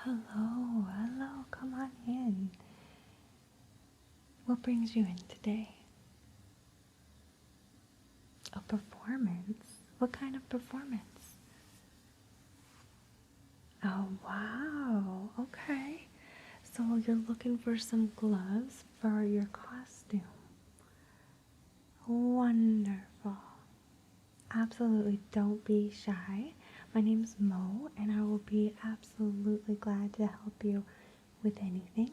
hello, hello, come on in. What brings you in today? A performance? What kind of performance? Oh, wow, okay. So you're looking for some gloves for your costume. Wonderful. Absolutely, don't be shy. My name's Mo, and I will be absolutely glad to help you with anything.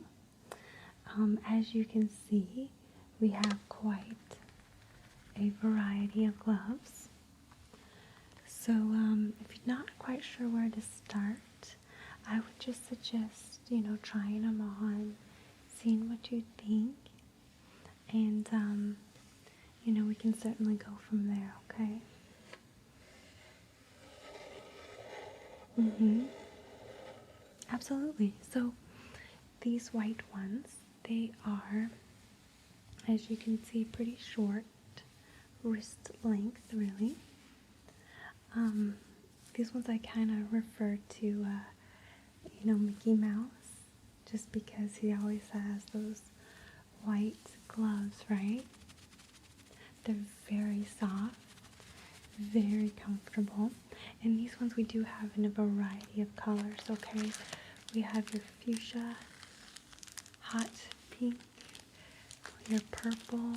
As you can see, we have quite a variety of gloves. So if you're not quite sure where to start, I would just suggest, trying them on, seeing what you think, and, we can certainly go from there, okay? Absolutely. So these white ones, they are, as you can see, pretty short, wrist length, really. These ones I kind of refer to, Mickey Mouse, just because he always has those white gloves, right? They're very soft, very comfortable, and these ones we do have in a variety of colors, okay? We have your fuchsia, hot pink, your purple,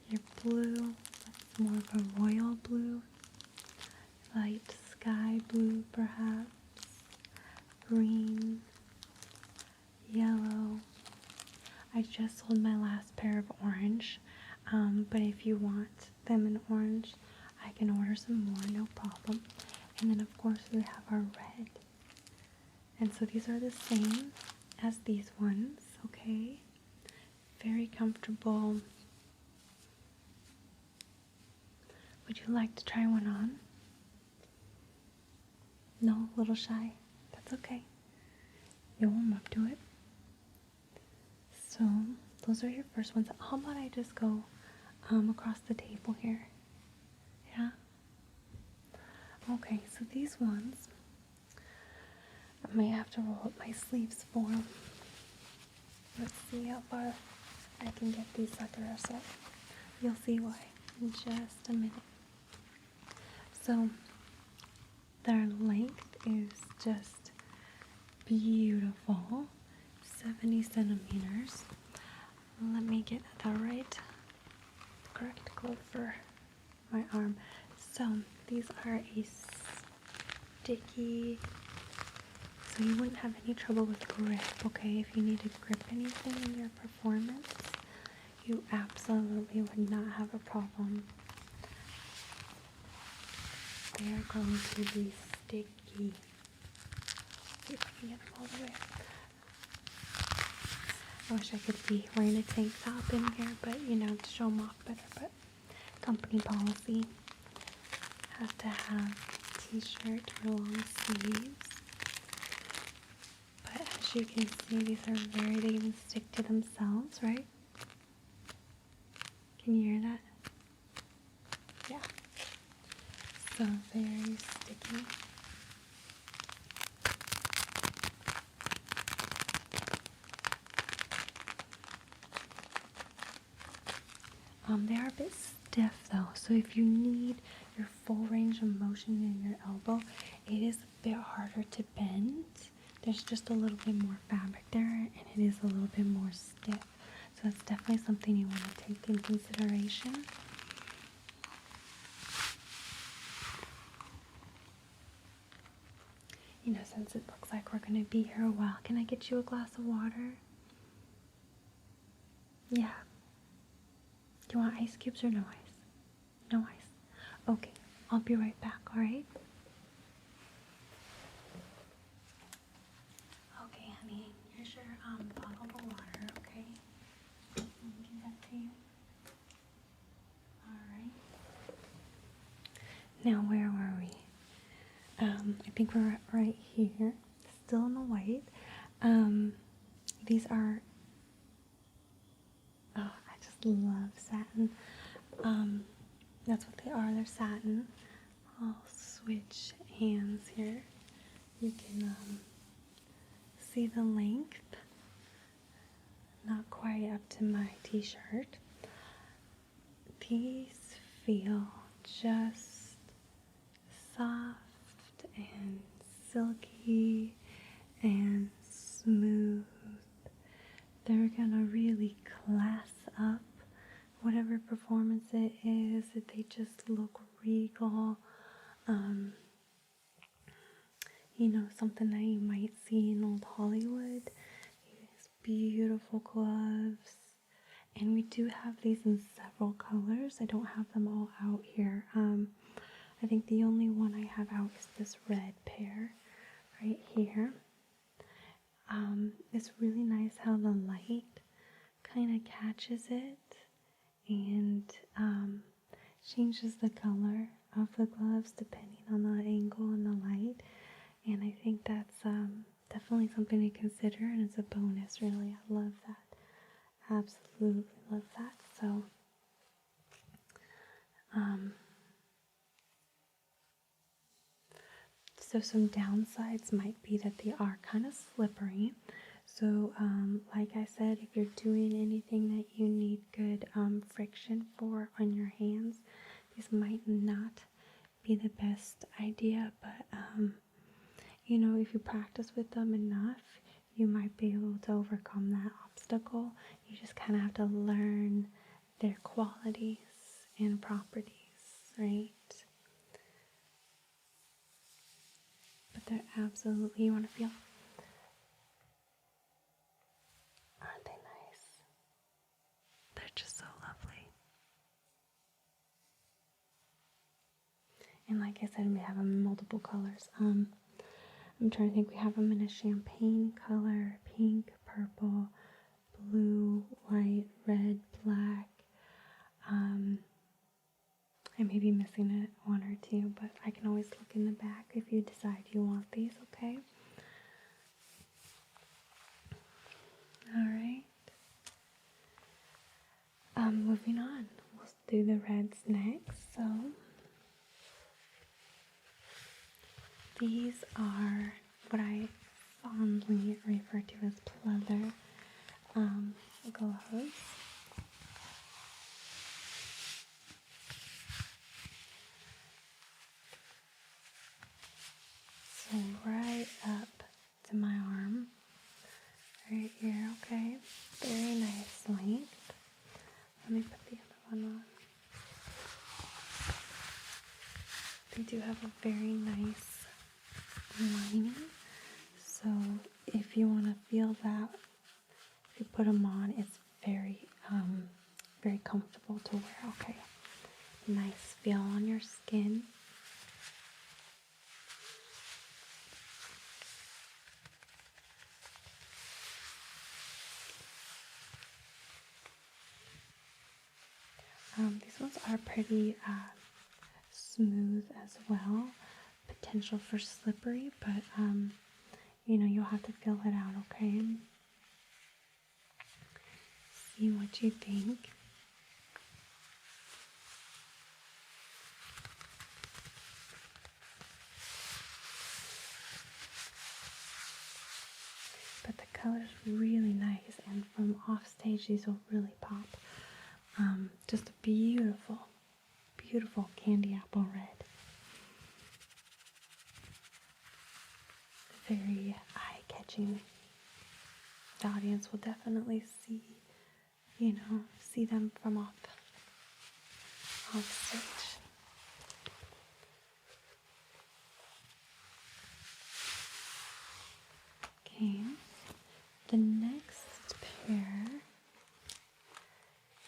your blue, that's more of a royal blue, light sky blue perhaps, green, yellow. I just sold my last pair of orange, but if you want them in orange, I can order some more, no problem. And then of course we have our red. And so these are the same as these ones, okay? Very comfortable. Would you like to try one on? No, a little shy? That's okay. You'll warm up to it. So those are your first ones. How about I just go across the table here? Yeah? Okay, so these ones, I may have to roll up my sleeves for them. Let's see how far I can get these suckers up. You'll see why in just a minute. So their length is just beautiful, 70 centimeters. Let me get the correct glove for my arm. So these are a sticky, so you wouldn't have any trouble with grip, okay? If you need to grip anything in your performance, you absolutely would not have a problem. They are going to be sticky. See if I can get them all the way up. I wish I could be wearing a tank top in here, but to show them off better. But company policy has to have t-shirt or long sleeves. But as you can see, these are they even stick to themselves, right? Can you hear that? Yeah. So very sticky. They are a bit stiff though, so if you need your full range of motion in your elbow, it is a bit harder to bend. There's just a little bit more fabric there, and it is a little bit more stiff. So that's definitely something you want to take in consideration. Since it looks like we're going to be here a while, can I get you a glass of water? Yeah. Do you want ice cubes or no ice? No ice. Okay, I'll be right back, alright? Okay, honey, here's your bottle of water, okay? Let me give that to you. Alright. Now, where were we? I think we're right here, still in the white. These are, I just love satin. That's what they are, they're satin. I'll switch hands here. you can see the length, not quite up to my t-shirt. These feel just soft and silky and smooth. They're gonna really class up whatever performance it is. They just look regal. You know, something that you might see in old Hollywood. These beautiful gloves. And we do have these in several colors. I don't have them all out here. I think the only one I have out is this red pair right here. It's really nice how the light kind of catches it and changes the color of the gloves depending on the angle and the light. And I think that's definitely something to consider, and it's a bonus, really. I love that. Absolutely love that. So some downsides might be that they are kind of slippery. So like I said, if you're doing anything that you need good friction for on your hands, these might not be the best idea, but you know, if you practice with them enough, you might be able to overcome that obstacle. You just kind of have to learn their qualities and properties, right? But they're absolutely, you want to feel, aren't they nice? They're just so lovely. And like I said, we have them in multiple colors. I'm trying to think, we have them in a champagne color, pink, purple, blue, white, red, black. I may be missing one or two, but I can always look in the back if you decide you want these, okay? Alright. Moving on. We'll do the reds next. So these are what I fondly refer to as pleather gloves. So right up to my arm, right here, okay? Very nice length. Let me put the other one on. They do have a very nice lining, so if you want to feel that, if you put them on, it's very, very comfortable to wear, okay? Nice feel on your skin. These ones are pretty smooth as well. Potential for slippery, but you know, you'll have to feel it out, okay? See what you think. But the color's really nice, and from off stage, these will really pop. Just a beautiful, beautiful candy apple red. Very eye-catching. The audience will definitely see, you know, see them from off stage. Okay, the next pair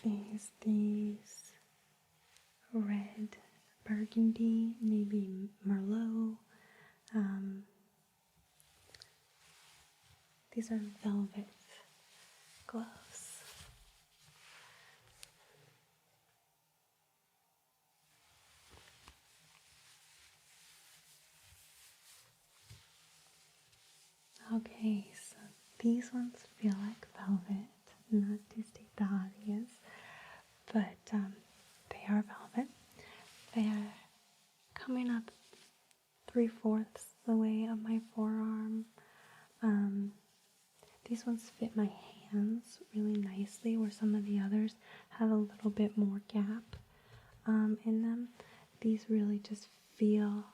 is these red burgundy, maybe Merlot. These are velvet gloves. Okay, so these ones feel like velvet, not to state the obvious, but they are velvet. They are coming up 3/4 the way of my forearm. These ones fit my hands really nicely, where some of the others have a little bit more gap in them. These really just feel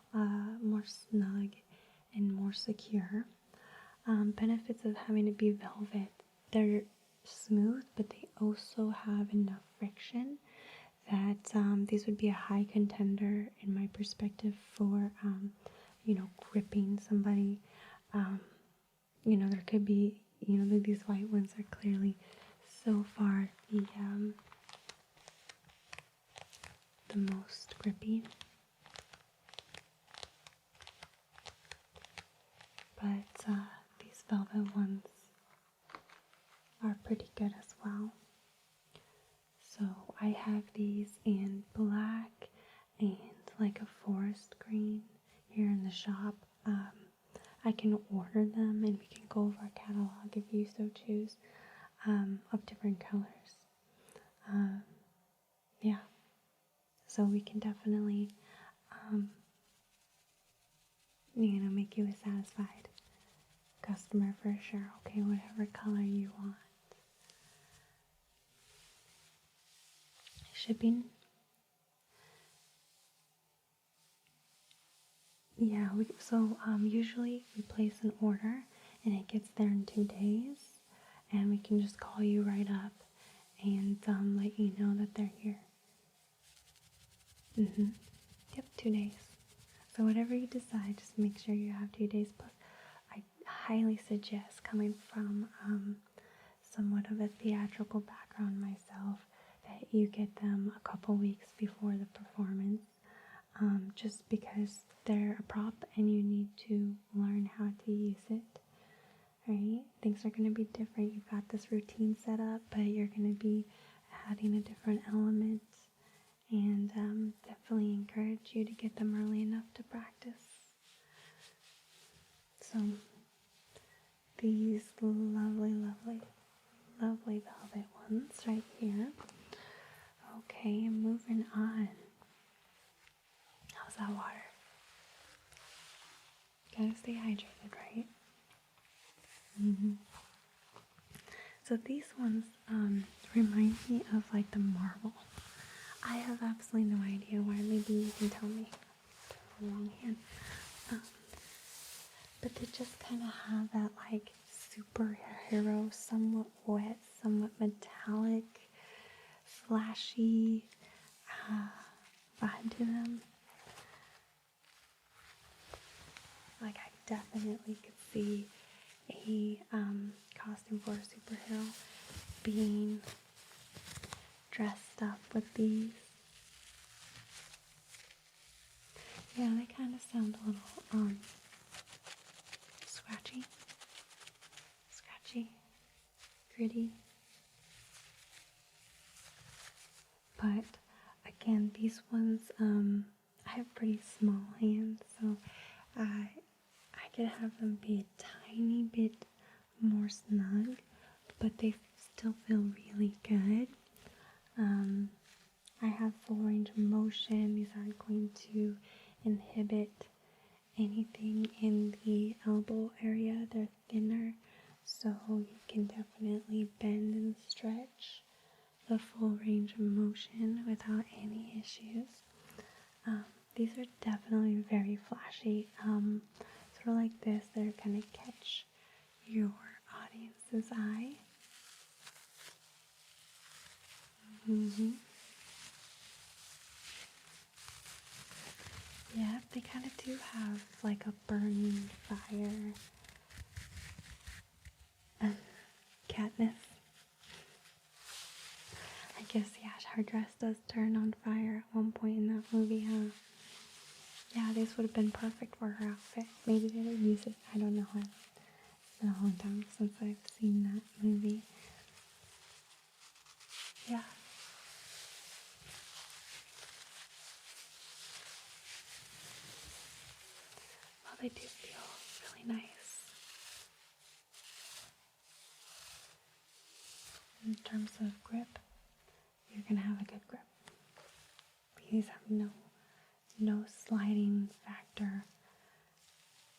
more snug and more secure. Benefits of having it be velvet: they're smooth, but they also have enough friction that these would be a high contender in my perspective for gripping somebody. There could be, these white ones are clearly so far the most gripping, but these velvet ones are pretty good as well. So I have these in black and like a forest green here in the shop. I can order them and we can go over a catalog if you so choose, of different colors. Yeah, so we can definitely make you a satisfied customer for sure. Okay, whatever color you want. Shipping? Yeah, usually we place an order and it gets there in 2 days, and we can just call you right up and let you know that they're here. Yep, 2 days. So whatever you decide, just make sure you have 2 days. Plus, I highly suggest, coming from somewhat of a theatrical background myself, that you get them a couple weeks before the performance, just because they're a prop and you need to learn how to use it, right? Things are going to be different. You've got this routine set up, but you're going to be adding a different element, and definitely encourage you to get them early enough to practice. So these lovely velvet ones right here. Okay, moving on. How's that water? Gotta stay hydrated, right? So these ones remind me of like the marble. I have absolutely no idea why. Maybe you can tell me. Wrong hand. But they just kind of have that like superhero, somewhat wet, somewhat metallic, flashy vibe to them. Like, I definitely could see a costume for a superhero being dressed up with these. Yeah, they kind of sound a little scratchy, gritty. But again, these ones, I have pretty small hands, so I could have them be a tiny bit more snug, but they still feel really good. I have full range of motion. These aren't going to inhibit anything in the elbow area. They're thinner, so you can definitely bend and stretch the full range of motion without any issues. These are definitely very flashy. Sort of like this, they're gonna catch your audience's eye. Yeah, they kind of do have like a burning fire. Katniss. I guess, yeah, her dress does turn on fire at one point in that movie, huh? Yeah, this would have been perfect for her outfit. Maybe they would use it. I don't know. It's been a long time since I've seen that movie. Yeah. Well, they do feel really nice. In terms of grip, you're gonna have a good grip. These have no sliding factor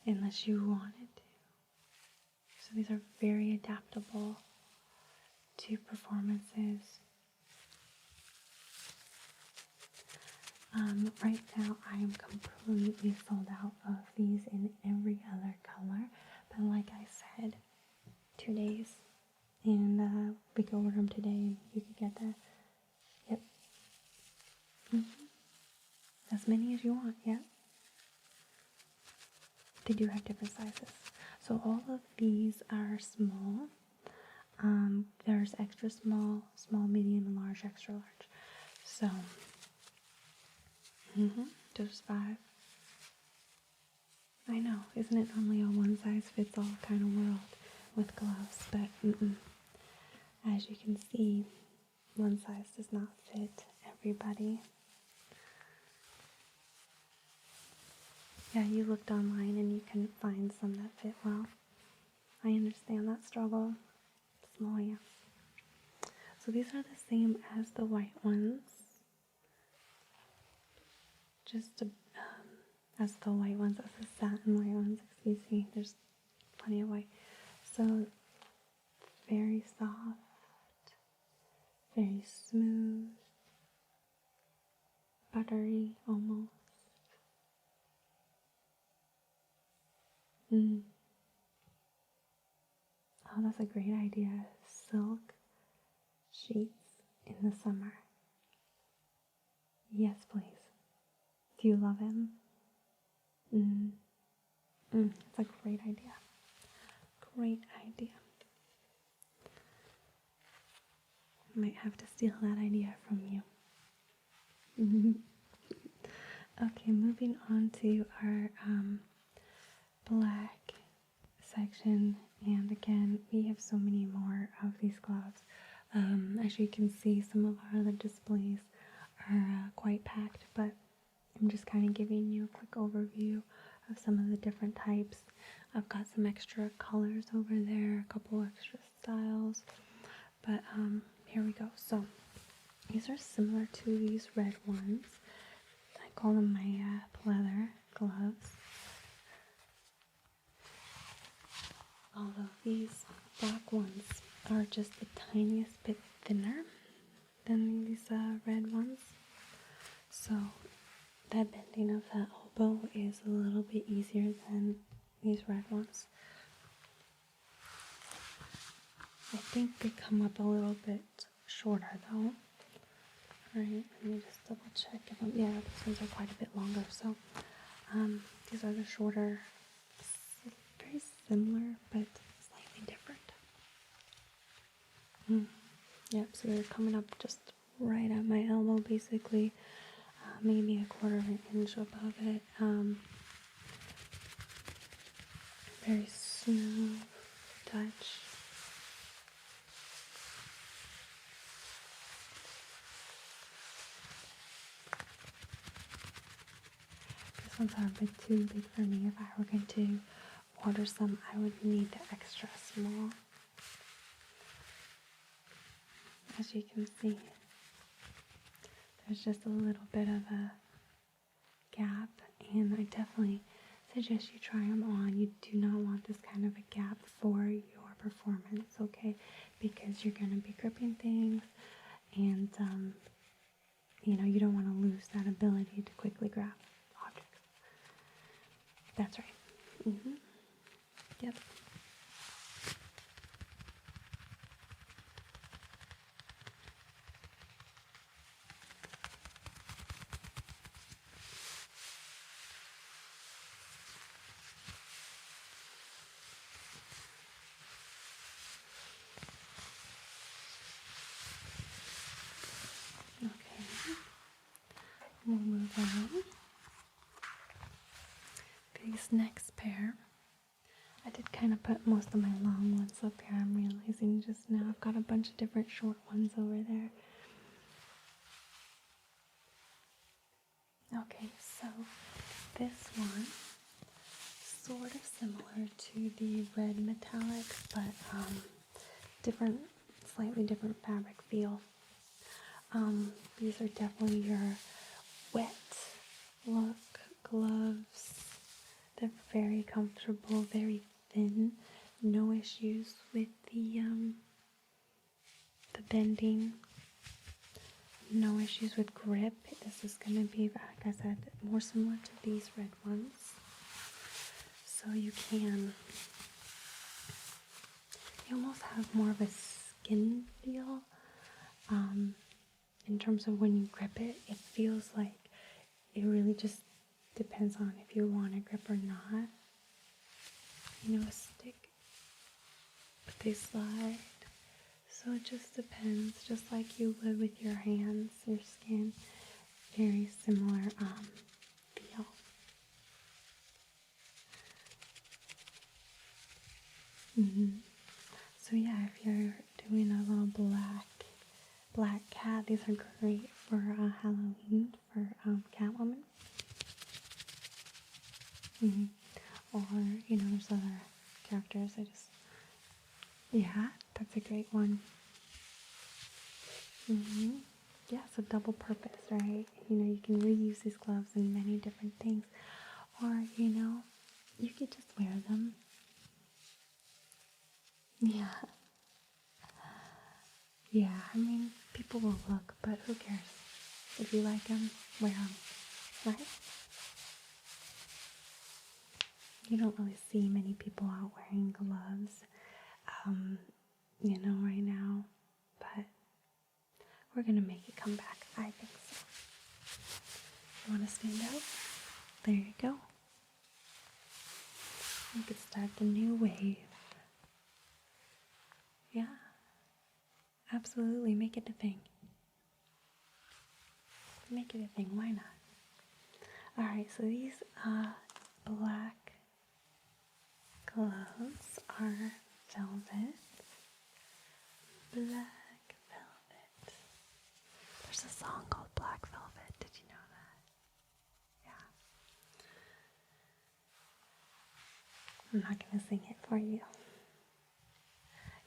unless you wanted to. So these are very adaptable to performances. Right now I am completely sold out of these in every other color, but like I said, 2 days, and we could order them today and you could get that. Yep. As many as you want, yep. They do have different sizes. So all of these are small. There's extra small, small, medium, and large, extra large. So, there's 5. I know, isn't it only a one size fits all kind of world with gloves? But as you can see, one size does not fit everybody. Yeah, you looked online and you couldn't find some that fit well. I understand that struggle. Small, yeah. So these are the same as the white ones. Just as the white ones, as the satin white ones, excuse me. There's plenty of white. So very soft, very smooth, buttery almost. Oh, that's a great idea. Silk sheets in the summer. Yes, please. Do you love him? It's a great idea. Great idea. I might have to steal that idea from you. Okay, moving on to our black section, and again, we have so many more of these gloves. As you can see, some of our other displays are quite packed, but I'm just kind of giving you a quick overview of some of the different types. I've got some extra colors over there, a couple extra styles, but here we go. So these are similar to these red ones. I call them my pleather gloves. Although these black ones are just the tiniest bit thinner than these red ones. So that bending of that elbow is a little bit easier than these red ones. I think they come up a little bit shorter though. Alright, let me just double check. Yeah, these ones are quite a bit longer. So these are the shorter, very similar but slightly different. Yep, so they're coming up just right at my elbow basically. Maybe a quarter of an inch above it. Very smooth touch. These ones are a bit too big for me. If I were going to order some, I would need the extra small. As you can see, there's just a little bit of a gap, and I definitely suggest you try them on. You do not want this kind of a gap for your performance, okay? Because you're going to be gripping things, and you don't want to lose that ability to quickly grab objects. That's right. Yep. Okay, we'll move on. These next pair, I did kind of put most of my long ones up here. I'm realizing just now I've got a bunch of different short ones over there. Okay, so this one, sort of similar to the red metallic, but different, slightly different fabric feel. These are definitely your wet look gloves they're very comfortable, very thin, no issues with the bending, no issues with grip. This is going to be, like I said, more similar to these red ones. So you almost have more of a skin feel. In terms of when you grip it, it feels like it really just depends on if you want a grip or not. You know, a stick, but they slide. So it just depends, just like you would with your hands, your skin. Very similar feel. So yeah, if you're doing a little black cat, these are great for Halloween, for Catwoman. Or, you know, there's other characters. Yeah, that's a great one. Yeah, so double purpose, right? You know, you can reuse these gloves in many different things. Or, you know, you could just wear them. Yeah. Yeah, I mean, people will look, but who cares? If you like them, wear them, right? You don't really see many people out wearing gloves, you know, right now, but we're gonna make it come back. I think so. You wanna stand out? There you go. You could start the new wave. Yeah. Absolutely, make it a thing. Make it a thing, why not? Alright, so these black gloves are velvet. Black velvet. There's a song called Black Velvet, did you know that? Yeah. I'm not gonna sing it for you.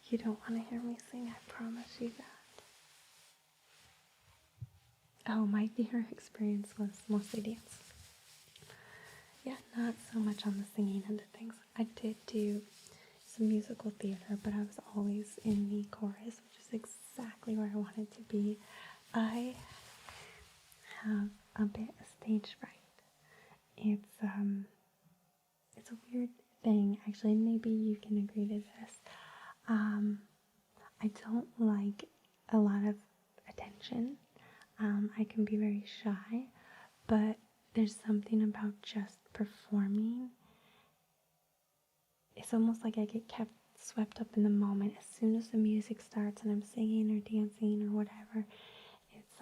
You don't want to hear me sing, I promise you that. Oh, my theater experience was mostly dance. Yeah, not so much on the singing end of things. I did do some musical theater, but I was always in the chorus, which is exactly where I wanted to be. I have a bit of stage fright. It's a weird thing, actually. Maybe you can agree to this. I don't like a lot of attention. I can be very shy, but there's something about just performing. It's almost like I get kept swept up in the moment. As soon as the music starts and I'm singing or dancing or whatever, it's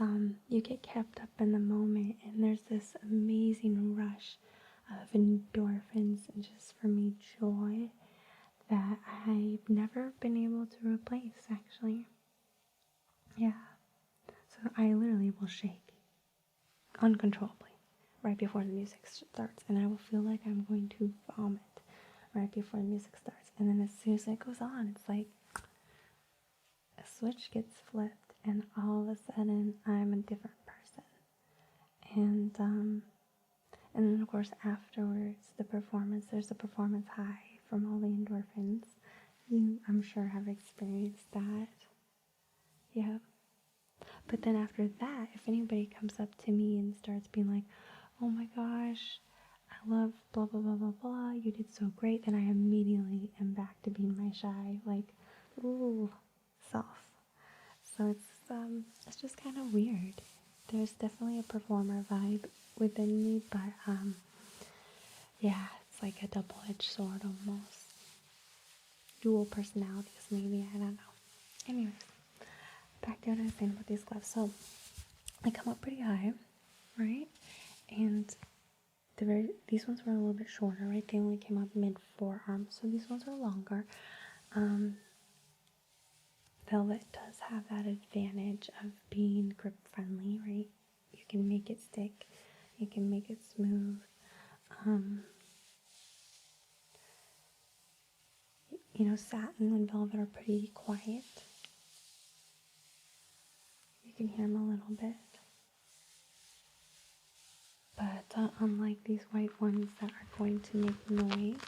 you get kept up in the moment, and there's this amazing rush of endorphins and just, for me, joy that I've never been able to replace, actually. Yeah. So I literally will shake uncontrollably right before the music starts, and I will feel like I'm going to vomit right before the music starts. And then as soon as it goes on, it's like a switch gets flipped, and all of a sudden I'm a different person. And then of course afterwards, the performance, there's a performance high from all the endorphins. You, I'm sure, have experienced that. Yeah. But then after that, if anybody comes up to me and starts being like, oh my gosh, I love blah, blah, blah, blah, blah, you did so great, then I immediately am back to being my shy, like, ooh, self. So it's just kind of weird. There's definitely a performer vibe within me, but, yeah, it's like a double-edged sword almost. Dual personalities, maybe, I don't know. Anyways, back to what I was saying about these gloves. So, they come up pretty high, right? And these ones were a little bit shorter, right? They only came up mid-forearm, so these ones are longer. Velvet does have that advantage of being grip friendly, right? You can make it stick, you can make it smooth. You know, satin and velvet are pretty quiet. You can hear them a little bit. But unlike these white ones that are going to make noise,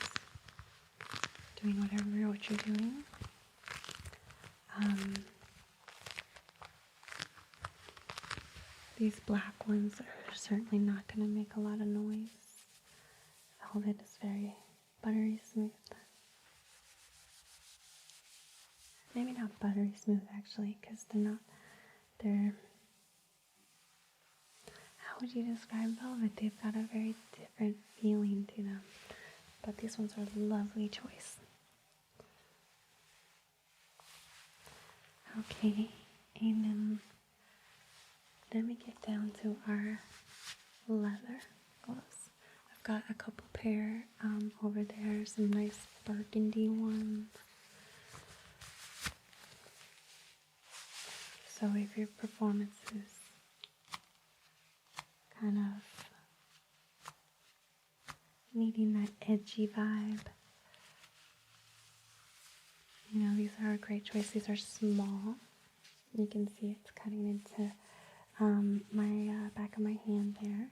doing whatever what you're doing, these black ones are certainly not going to make a lot of noise. All of it is very buttery smooth. Maybe not buttery smooth actually, because they're, how would you describe velvet? They've got a very different feeling to them. But these ones are a lovely choice. Okay, and then we get down to our leather gloves. I've got a couple pair over there, some nice burgundy ones. So if your performance is kind of needing that edgy vibe, you know, these are a great choice. These are small. You can see it's cutting into my back of my hand there.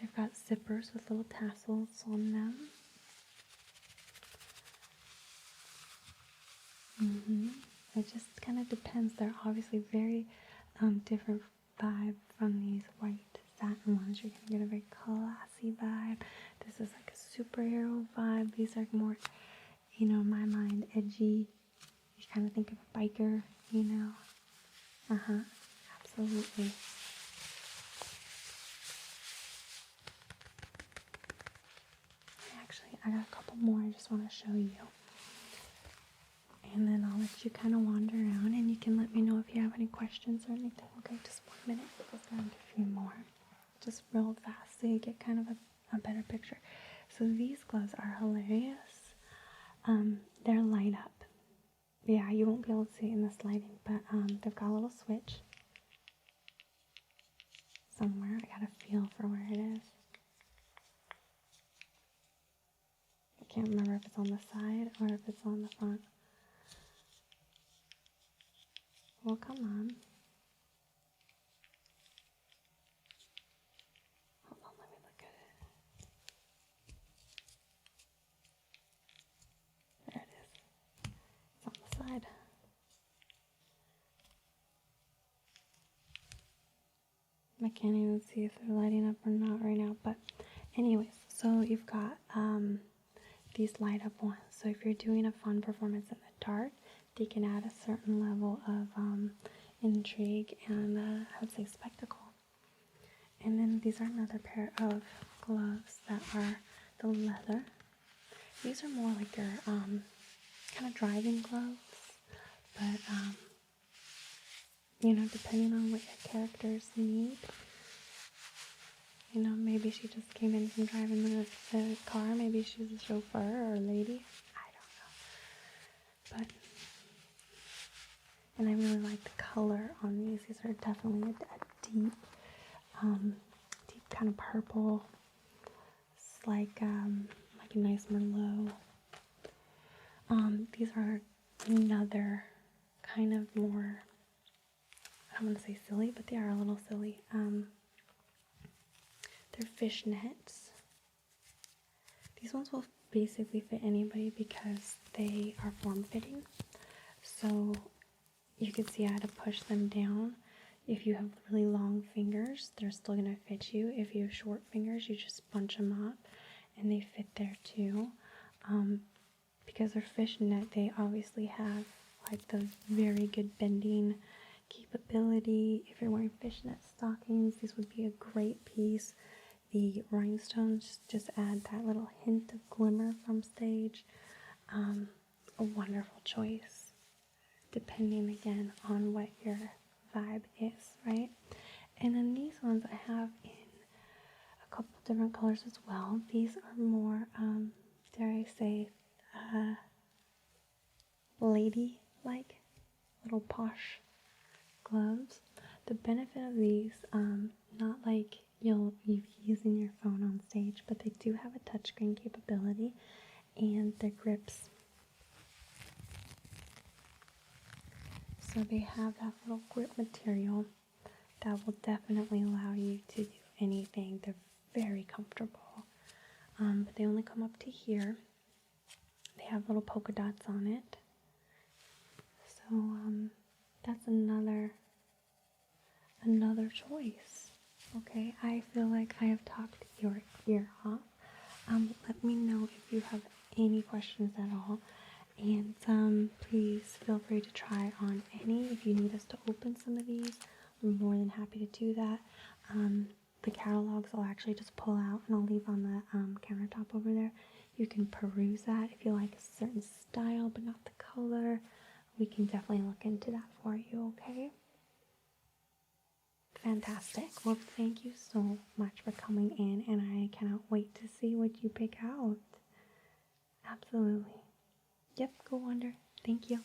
They've got zippers with little tassels on them. It just kind of depends. They're obviously very different vibe from these white satin ones. You're gonna get a very classy vibe. This is like a superhero vibe. These are more, you know, in my mind, edgy. You kind of think of a biker, you know. Absolutely. Actually, I got a couple more I just want to show you. And then I'll let you kind of wander around and you can let me know if you have any questions or anything. Okay, just 1 minute. Just grab a few more. Just real fast so you get kind of a better picture. So these gloves are hilarious. They're light up. Yeah, you won't be able to see it in this lighting, but they've got a little switch somewhere. I gotta feel for where it is. I can't remember if it's on the side or if it's on the front. Well, come on. Hold on, let me look at it. There it is. It's on the side. I can't even see if they're lighting up or not right now, but anyways, so you've got these light up ones. So if you're doing a fun performance in the dark, they can add a certain level of intrigue and I would say spectacle. And then these are another pair of gloves that are the leather. These are more like their kind of driving gloves, but you know, depending on what your characters need. You know, maybe she just came in from driving the car. Maybe she's a chauffeur or a lady. I don't know. But, and I really like the color on these. These are definitely a deep, deep kind of purple. It's like a nice Merlot. These are another kind of more, I don't want to say silly, but they are a little silly. They're fishnets. These ones will basically fit anybody because they are form-fitting. So you can see I had to push them down. If you have really long fingers, they're still going to fit you. If you have short fingers, you just bunch them up and they fit there too. Because they're fishnet, they obviously have like the very good bending capability. If you're wearing fishnet stockings, these would be a great piece. The rhinestones just add that little hint of glimmer from stage. A wonderful choice, depending again on what your vibe is, right? And then these ones I have in a couple different colors as well. These are more, dare I say, lady-like, little posh gloves. The benefit of these, not like you'll be using your phone on stage, but they do have a touchscreen capability, and their grips. So they have that little grip material that will definitely allow you to do anything. They're very comfortable. But they only come up to here. They have little polka dots on it. So that's another choice. Okay, I feel like I have talked your ear off. Let me know if you have any questions at all, and please feel free to try on any. If you need us to open some of these, I'm more than happy to do that. The catalogs I'll actually just pull out and I'll leave on the countertop over there. You can peruse that if you like a certain style but not the color. We can definitely look into that for you, okay? Fantastic. Well, thank you so much for coming in, and I cannot wait to see what you pick out. Absolutely. Yep, go wonder. Thank you.